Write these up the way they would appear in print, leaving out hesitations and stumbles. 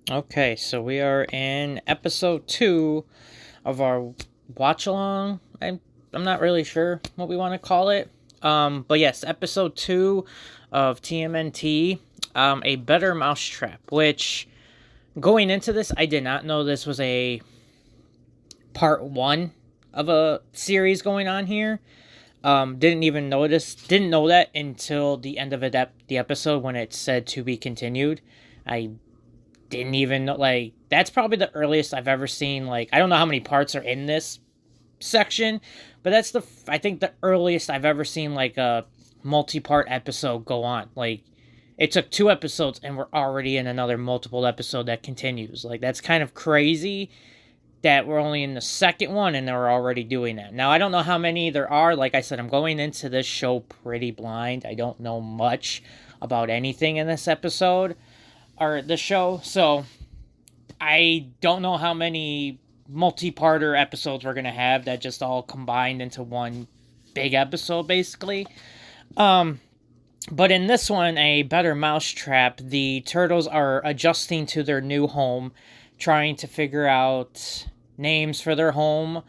Okay, so we are in episode 2 of our watch along. I'm not really sure what we want to call it. But yes, episode 2 of TMNT, a better mousetrap, which going into this, I did not know this was a part 1 of a series going on here. Didn't know that until the end of the episode when it said to be continued. I didn't even know, like, that's probably the earliest I've ever seen, like, I don't know how many parts are in this section, but that's I think the earliest I've ever seen, like, a multi-part episode go on. Like, it took 2 episodes and we're already in another multiple episode that continues. Like, that's kind of crazy that we're only in the second one and they're already doing that. Now, I don't know how many there are. Like I said, I'm going into this show pretty blind. I don't know much about anything in this episode or the show, so I don't know how many multi-parter episodes we're gonna have that just all combined into one big episode, basically. But in this one, a better mousetrap, the turtles are adjusting to their new home, trying to figure out names for their home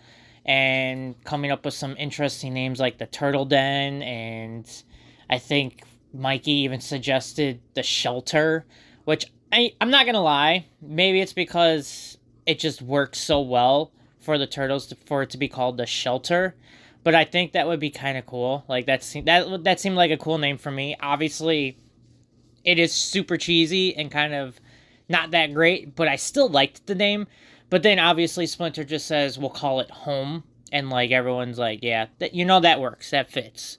and coming up with some interesting names like the Turtle Den, and I think Mikey even suggested the Shelter, which I'm not gonna lie, maybe it's because it just works so well for the turtles for it to be called the Shelter. But I think that would be kind of cool. Like that seemed like a cool name for me. Obviously, it is super cheesy and kind of not that great, but I still liked the name. But then obviously Splinter just says we'll call it Home, and like everyone's like, yeah, that works, that fits.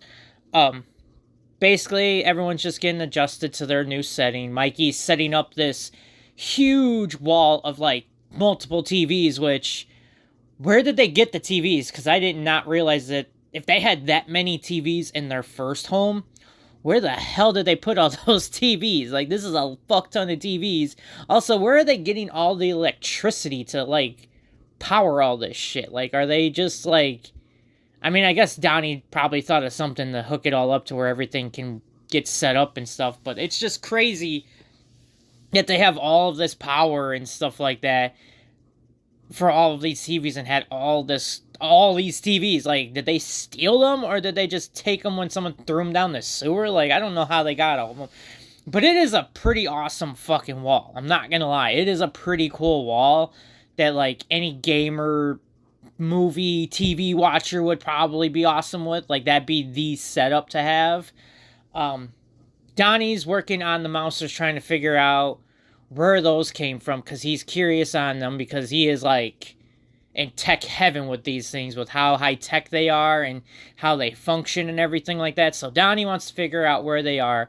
Basically everyone's just getting adjusted to their new setting. Mikey's setting up this huge wall of like multiple TVs, which where did they get the TVs? Because I did not realize that if they had that many TVs in their first home, where the hell did they put all those TVs? Like, this is a fuck ton of TVs. Also, where are they getting all the electricity to, like, power all this shit? Like, are they just, like... I mean, I guess Donnie probably thought of something to hook it all up to where everything can get set up and stuff, but it's just crazy that they have all of this power and stuff like that for all of these TVs and had all these TVs. Like, did they steal them or did they just take them when someone threw them down the sewer? Like, I don't know how they got all of them. But it is a pretty awesome fucking wall. I'm not gonna lie. It is a pretty cool wall that, like, any gamer, movie, TV watcher would probably be awesome with. Like, that'd be the setup to have. Donnie's working on the mousers, trying to figure out where those came from because he's curious on them, because he is like in tech heaven with these things, with how high tech they are and how they function and everything like that. So Donnie wants to figure out where they are.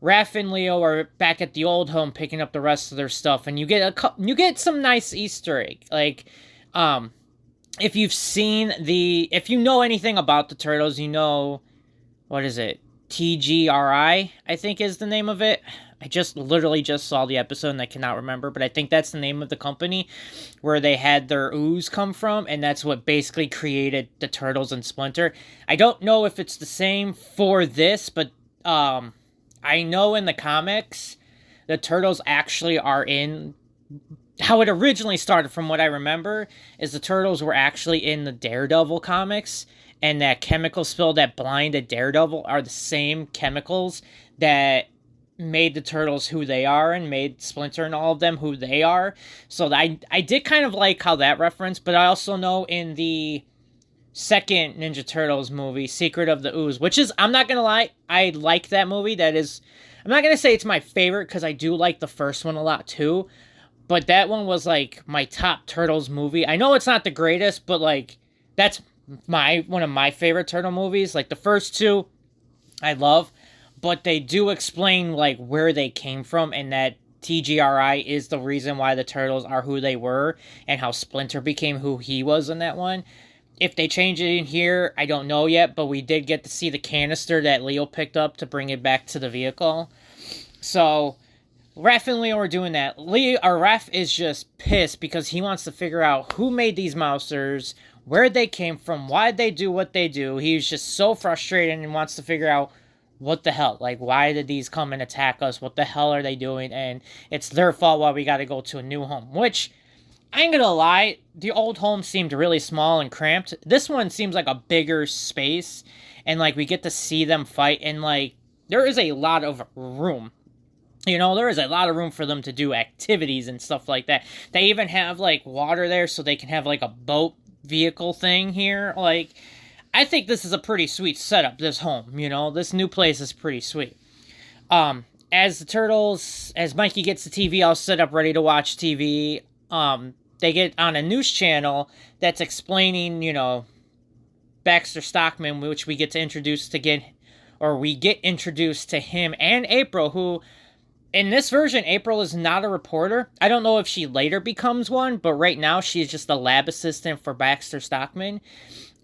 Raph and Leo are back at the old home picking up the rest of their stuff, and you get some nice Easter egg. Like, if you know anything about the Turtles, you know, what is it? TGRI, I think is the name of it. I literally just saw the episode and I cannot remember, but I think that's the name of the company where they had their ooze come from, and that's what basically created the Turtles and Splinter. I don't know if it's the same for this, but I know in the comics, the Turtles actually are in... How it originally started, from what I remember, is the Turtles were actually in the Daredevil comics, and that chemical spill that blinded Daredevil are the same chemicals that made the Turtles who they are and made Splinter and all of them who they are. So I did kind of like how that reference, but I also know in the second Ninja Turtles movie, Secret of the Ooze, which is, I'm not gonna lie, I like that movie. That is, I'm not gonna say it's my favorite, because I do like the first one a lot too, but that one was like my top Turtles movie. I know it's not the greatest, but like, that's one of my favorite Turtle movies. Like, the first two I love, but they do explain like where they came from, and that TGRI is the reason why the Turtles are who they were, and how Splinter became who he was in that one. If they change it in here, I don't know yet, but we did get to see the canister that Leo picked up to bring it back to the vehicle. So Raph and Leo are doing that. Raph is just pissed because he wants to figure out who made these mousers, where they came from, why they do what they do. He's just so frustrated and wants to figure out what the hell? Like, why did these come and attack us? What the hell are they doing? And it's their fault why we got to go to a new home, which I ain't gonna lie, the old home seemed really small and cramped. This one seems like a bigger space, and like we get to see them fight, and like there is a lot of room. There is a lot of room for them to do activities and stuff like that. They even have like water there so they can have like a boat vehicle thing here. Like, I think this is a pretty sweet setup, this home, this new place is pretty sweet. As Mikey gets the TV all set up ready to watch TV, they get on a news channel that's explaining, Baxter Stockman, which we get introduced to him and April, who, in this version, April is not a reporter. I don't know if she later becomes one, but right now she's just a lab assistant for Baxter Stockman.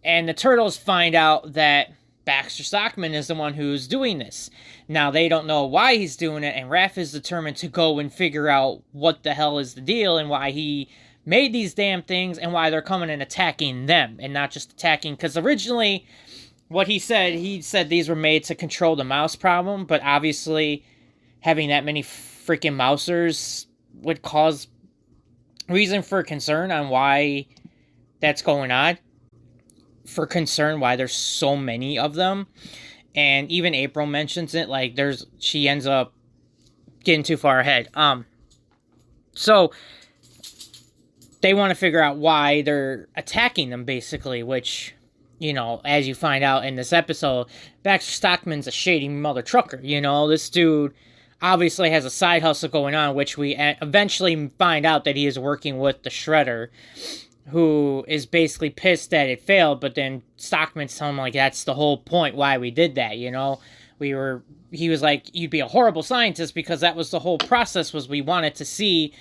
And the Turtles find out that Baxter Stockman is the one who's doing this. Now, they don't know why he's doing it, and Raph is determined to go and figure out what the hell is the deal and why he made these damn things and why they're coming and attacking them and not just attacking. Because originally, what he said these were made to control the mouse problem, but obviously having that many freaking mousers would cause reason for concern on why that's going on. For concern why there's so many of them. And even April mentions it, like she ends up getting too far ahead. So they want to figure out why they're attacking them, basically, which, as you find out in this episode, Baxter Stockman's a shady mother trucker. This dude obviously has a side hustle going on, which we eventually find out that he is working with the Shredder, who is basically pissed that it failed, but then Stockman's telling him, like, that's the whole point why we did that, He was like, you'd be a horrible scientist because that was the whole process, was we wanted to see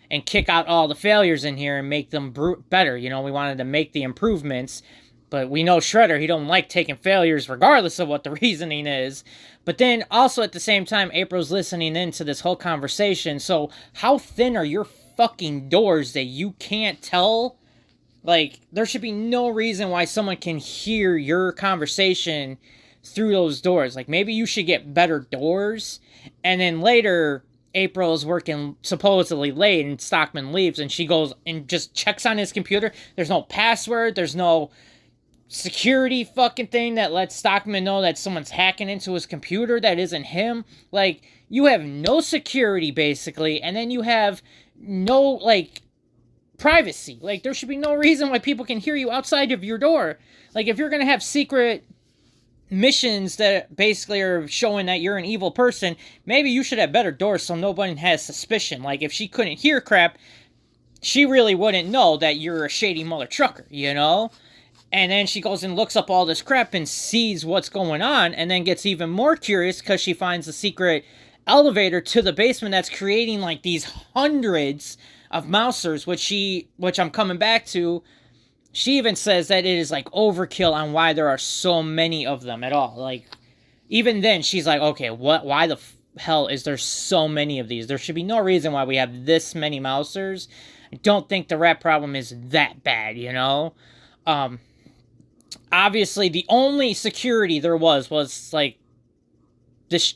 and kick out all the failures in here and make them better, we wanted to make the improvements, but we know Shredder, he don't like taking failures regardless of what the reasoning is. But then also at the same time, April's listening into this whole conversation, so how thin are your fucking doors that you can't tell? Like, there should be no reason why someone can hear your conversation through those doors. Like, maybe you should get better doors. And then later, April is working supposedly late, and Stockman leaves, and she goes and just checks on his computer. There's no password. There's no security fucking thing that lets Stockman know that someone's hacking into his computer that isn't him. Like, you have no security, basically, and then you have no, like, privacy. Like, there should be no reason why people can hear you outside of your door. Like, if you're gonna have secret missions that basically are showing that you're an evil person, maybe you should have better doors so nobody has suspicion. Like, if she couldn't hear crap, she really wouldn't know that you're a shady mother trucker, And then she goes and looks up all this crap and sees what's going on, and then gets even more curious because she finds a secret elevator to the basement that's creating, like, these hundreds of mousers, which I'm coming back to. She even says that it is, like, overkill on why there are so many of them at all. Like, even then, she's like, okay, why the hell is there so many of these? There should be no reason why we have this many mousers. I don't think the rat problem is that bad, Obviously, the only security there was, like, this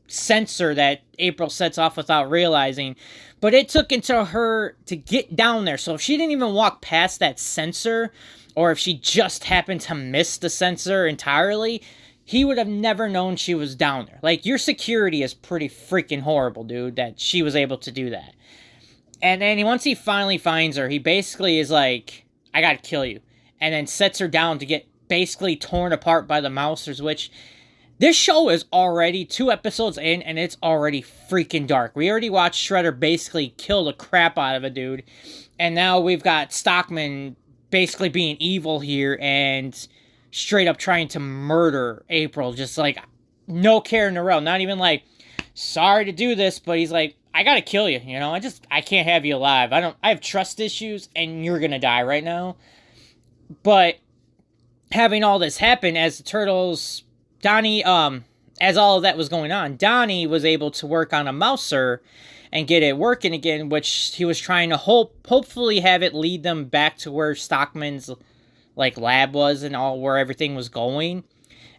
sensor that April sets off without realizing, but it took until her to get down there. So if she didn't even walk past that sensor, or if she just happened to miss the sensor entirely, he would have never known she was down there. Like, your security is pretty freaking horrible, dude, that she was able to do that. And then once he finally finds her, he basically is like, I gotta kill you, and then sets her down to get basically torn apart by the mousers, which this show is already 2 episodes in, and it's already freaking dark. We already watched Shredder basically kill the crap out of a dude, and now we've got Stockman basically being evil here and straight up trying to murder April, just like no care in the world. Not even like, sorry to do this, but he's like, I gotta kill you, I can't have you alive. I have trust issues, and you're gonna die right now. But having all this happen as the Turtles, Donnie, as all of that was going on, Donnie was able to work on a mouser and get it working again, which he was trying to hopefully have it lead them back to where Stockman's, like, lab was and all, where everything was going.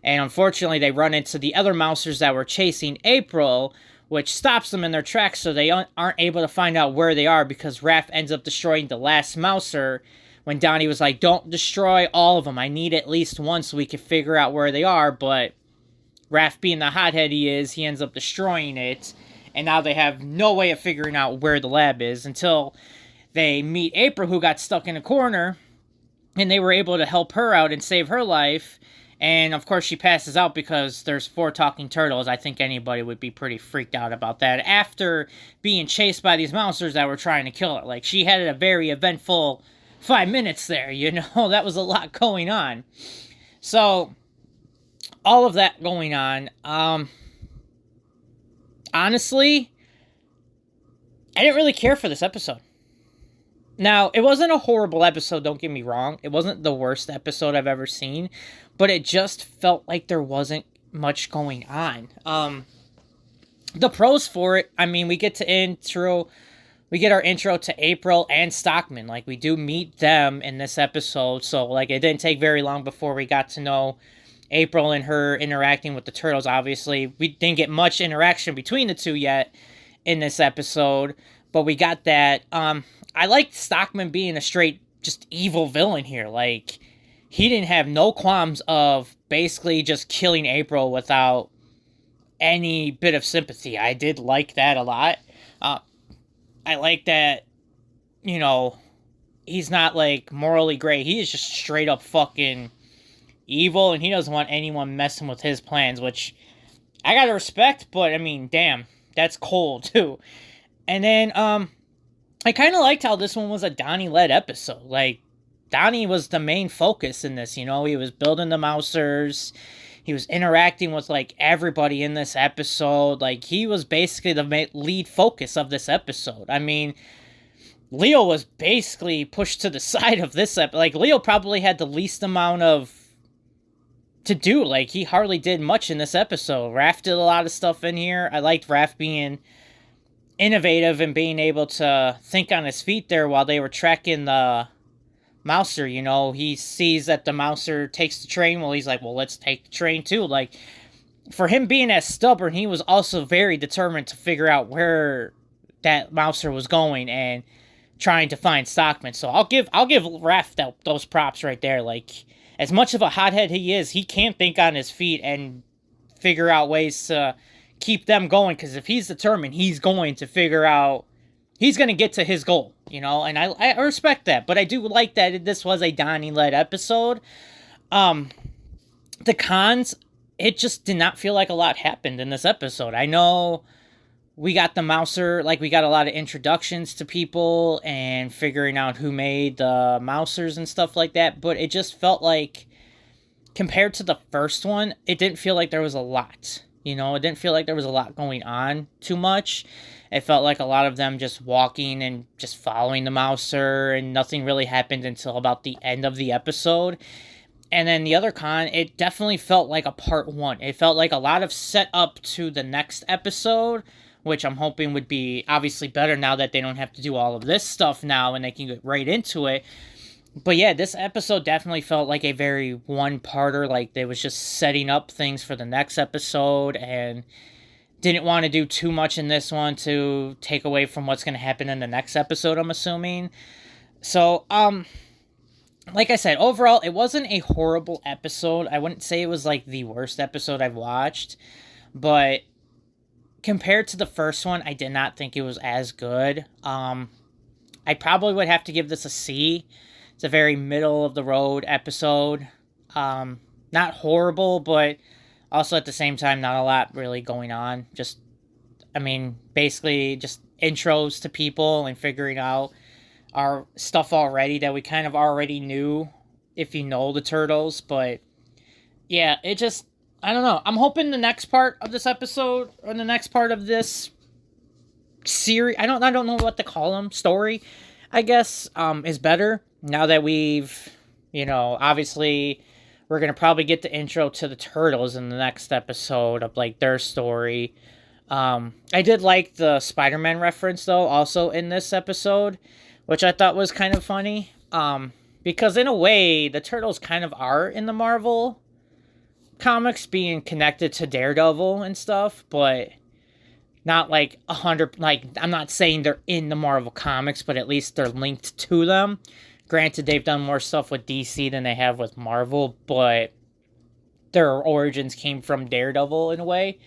And unfortunately, they run into the other Mousers that were chasing April, which stops them in their tracks, so they aren't able to find out where they are, because Raph ends up destroying the last Mouser when Donnie was like, don't destroy all of them. I need at least one so we can figure out where they are. But Raph, being the hothead he is, he ends up destroying it. And now they have no way of figuring out where the lab is until they meet April, who got stuck in a corner. And they were able to help her out and save her life. And, of course, she passes out because there's 4 talking turtles. I think anybody would be pretty freaked out about that. After being chased by these monsters that were trying to kill her. Like, she had a very eventful 5 minutes there, you know? That was a lot going on. So, all of that going on. Honestly, I didn't really care for this episode. Now, it wasn't a horrible episode, don't get me wrong. It wasn't the worst episode I've ever seen. But it just felt like there wasn't much going on. The pros for it, I mean, we get our intro to April and Stockman. Like, we do meet them in this episode. So, like, it didn't take very long before we got to know April and her interacting with the turtles. Obviously, we didn't get much interaction between the two yet in this episode. But we got that. I liked Stockman being a straight, just evil villain here. Like, he didn't have no qualms of basically just killing April without any bit of sympathy. I did like that a lot. I like that, you know, he's not, like, morally gray. He is just straight up fucking evil, and he doesn't want anyone messing with his plans, which I gotta respect, but, I mean, damn, that's cold, too. And then, I kind of liked how this one was a Donnie-led episode. Like, Donnie was the main focus in this, you know? He was building the Mousers. He was interacting with, like, everybody in this episode. Like, he was basically the lead focus of this episode. I mean, Leo was basically pushed to the side of this episode. Like, Leo probably had the least amount of to do. Like, he hardly did much in this episode. Raph did a lot of stuff in here. I liked Raph being innovative and being able to think on his feet there while they were tracking the Mouser. You know, he sees that the Mouser takes the train. Well, he's like, well, let's take the train too. Like, for him being as stubborn, he was also very determined to figure out where that Mouser was going and trying to find Stockman. So I'll give Raph those props right there. Like, as much of a hothead he is, he can think on his feet and figure out ways to keep them going. Because if he's determined, he's going to figure out, he's going to get to his goal, you know, and I respect that. But I do like that this was a Donnie-led episode. The cons, it just did not feel like a lot happened in this episode. I know we got the Mouser, like, we got a lot of introductions to people and figuring out who made the Mousers and stuff like that, but it just felt like, compared to the first one, it didn't feel like there was a lot. You know, it didn't feel like there was a lot going on too much. It felt like a lot of them just walking and just following the Mouser, and nothing really happened until about the end of the episode. And then the other con, it definitely felt like a part 1. It felt like a lot of set up to the next episode, which I'm hoping would be obviously better now that they don't have to do all of this stuff now and they can get right into it. But yeah, this episode definitely felt like a very one-parter, like they was just setting up things for the next episode and didn't want to do too much in this one to take away from what's going to happen in the next episode, I'm assuming. So, like I said, overall, it wasn't a horrible episode. I wouldn't say it was like the worst episode I've watched, but compared to the first one, I did not think it was as good. I probably would have to give this a C. It's a very middle-of-the-road episode. Not horrible, but also at the same time, not a lot really going on. Just, I mean, basically just intros to people and figuring out our stuff already that we kind of already knew if you know the Turtles. But, yeah, it just, I don't know. I'm hoping the next part of this episode, or the next part of this series, I don't know what to call them, story, I guess, is better. Now that we've, you know, obviously, we're going to probably get the intro to the Turtles in the next episode of, like, their story. I did like the Spider-Man reference, though, also in this episode, which I thought was kind of funny. Because in a way, the Turtles kind of are in the Marvel comics being connected to Daredevil and stuff, but not like 100. Like, I'm not saying they're in the Marvel comics, but at least they're linked to them. Granted, they've done more stuff with DC than they have with Marvel, but their origins came from Daredevil in a way.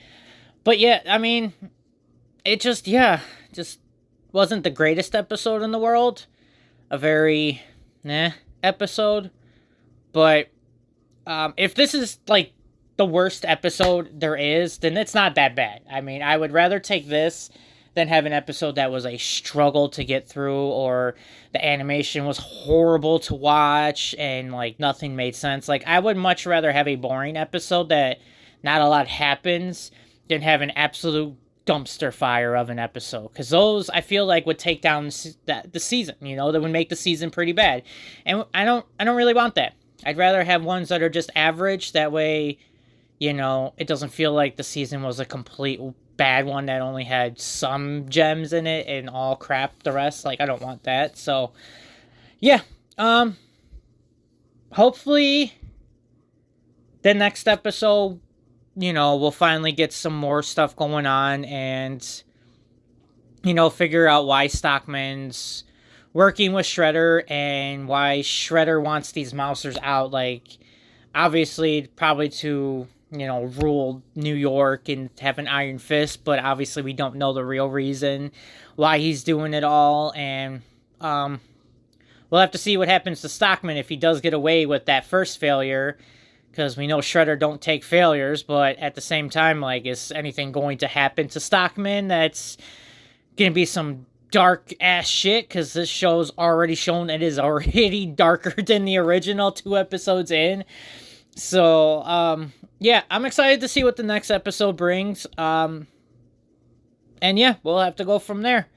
But yeah, I mean, it just wasn't the greatest episode in the world. A very episode. But if this is like the worst episode there is, then it's not that bad. I mean, I would rather take this than have an episode that was a struggle to get through, or the animation was horrible to watch and like nothing made sense. Like, I would much rather have a boring episode that not a lot happens than have an absolute dumpster fire of an episode, because those I feel like would take down the season. You know, that would make the season pretty bad, and I don't really want that. I'd rather have ones that are just average. That way, you know, it doesn't feel like the season was a complete bad one that only had some gems in it and all crap the rest. Like, I don't want that. So yeah, hopefully the next episode, you know, we'll finally get some more stuff going on and, you know, figure out why Stockman's working with Shredder and why Shredder wants these Mousers out. Like, obviously probably to, you know, rule New York and have an iron fist, but obviously we don't know the real reason why he's doing it all. And we'll have to see what happens to Stockman if he does get away with that first failure, because we know Shredder don't take failures. But at the same time, like, is anything going to happen to Stockman that's gonna be some dark ass shit? Because this show's already shown it is already darker than the original 2 episodes in. So yeah, I'm excited to see what the next episode brings. And yeah, we'll have to go from there.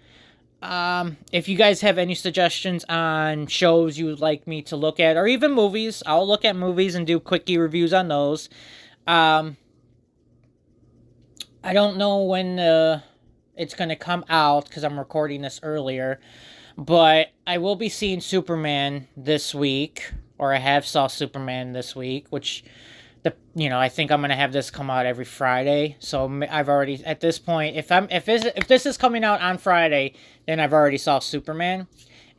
If you guys have any suggestions on shows you would like me to look at, or even movies, I'll look at movies and do quickie reviews on those. I don't know when it's going to come out, because I'm recording this earlier, but I will be seeing Superman this week, or I have saw Superman this week, which, I think I'm going to have this come out every Friday. So I've already, at this point, if this is coming out on Friday, then I've already saw Superman,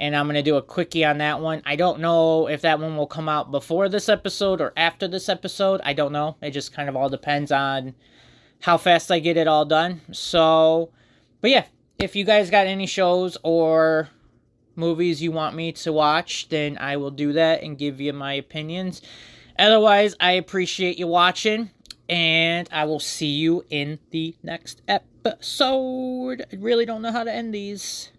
and I'm going to do a quickie on that one. I don't know if that one will come out before this episode or after this episode. I don't know. It just kind of all depends on how fast I get it all done. So, but yeah, if you guys got any shows or movies you want me to watch, then I will do that and give you my opinions. Otherwise, I appreciate you watching, and I will see you in the next episode. I really don't know how to end these.